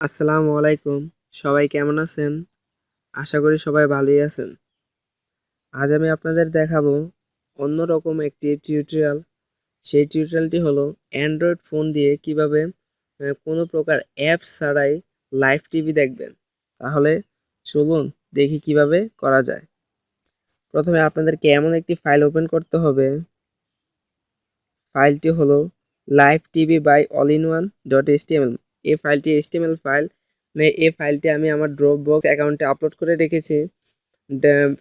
আসসালামু আলাইকুম। সবাই কেমন আছেন? আশা করি সবাই ভালোই আছেন। আজ আমি আপনাদের দেখাবো অন্যরকম একটি টিউটোরিয়াল। সেই টিউটোরিয়ালটি হলো অ্যান্ড্রয়েড ফোন দিয়ে কিভাবে কোনো প্রকার অ্যাপস ছাড়াই লাইভ টিভি দেখবেন। তাহলে চলুন দেখি কিভাবে করা যায়। প্রথমে আপনাদেরকে এমন একটি ফাইল ওপেন করতে হবে। ফাইলটি হলো live tv by all-in-one.html। এই ফাইলটি HTML ফাইল। এই ফাইলটি আমি আমার ড্রপবক্স অ্যাকাউন্টে আপলোড করে রেখেছি।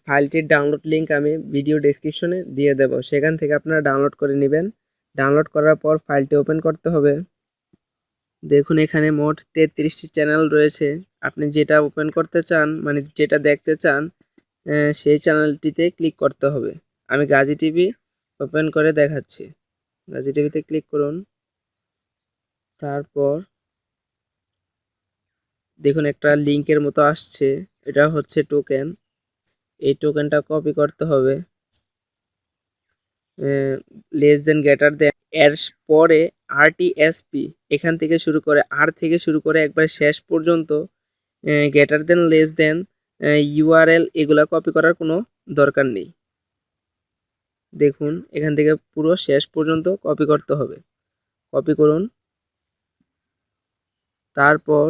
ফাইলটির ডাউনলোড লিঙ্ক আমি ভিডিও ডেসক্রিপশনে দিয়ে দেব, সেখান থেকে আপনারা ডাউনলোড করে নেবেন। ডাউনলোড করার পর ফাইলটি ওপেন করতে হবে। দেখুন এখানে মোট 33টি চ্যানেল রয়েছে। আপনি যেটা ওপেন করতে চান, মানে যেটা দেখতে চান, সেই চ্যানেলটিতে ক্লিক করতে হবে। আমি গাজী টিভি ওপেন করে দেখাচ্ছি। গাজী টিভিতে ক্লিক করুন। তারপর দেখুন একটা লিঙ্কের মতো আসছে, এটা হচ্ছে টোকেন। এই টোকেনটা কপি করতে হবে। লেস দেন গ্রেটার দেন এর পরে RTSP এখান থেকে শুরু করে আর থেকে শুরু করে একবার শেষ পর্যন্ত greater than less than URL এগুলা কপি করার কোনো দরকার নেই। দেখুন এখান থেকে পুরো শেষ পর্যন্ত কপি করতে হবে। কপি করুন। তারপর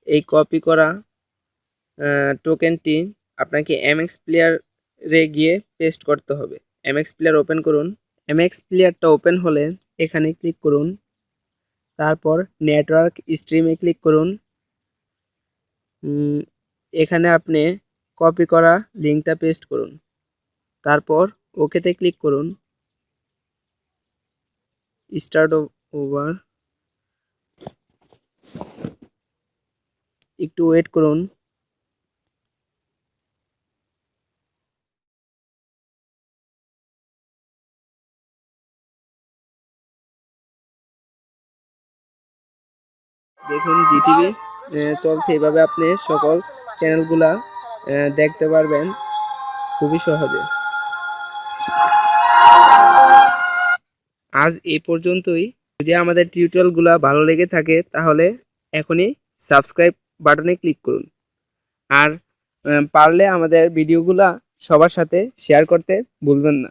এই কপি করা টোকেনটি আপনাকে MX প্লেয়ারে গিয়ে পেস্ট করতে হবে। MX প্লেয়ার ওপেন করুন। MX প্লেয়ারটা ওপেন হলে এখানে ক্লিক করুন। তারপর নেটওয়ার্ক স্ট্রিমে ক্লিক করুন। এখানে আপনি কপি করা লিঙ্কটা পেস্ট করুন। তারপর ওকেতে ক্লিক করুন। Start over. একটু ওয়েট করুন। দেখুন জিটিভি চলছে। এভাবে আপনি সকল চ্যানেলগুলা দেখতে পারবেন খুবই সহজে। আজ এই পর্যন্তই। যদি আমাদের টিউটোরিয়ালগুলো ভালো লেগে থাকে তাহলে এখনই সাবস্ক্রাইব বাটনে ক্লিক করুন। আর পারলে আমাদের ভিডিওগুলা সবার সাথে শেয়ার করতে ভুলবেন না।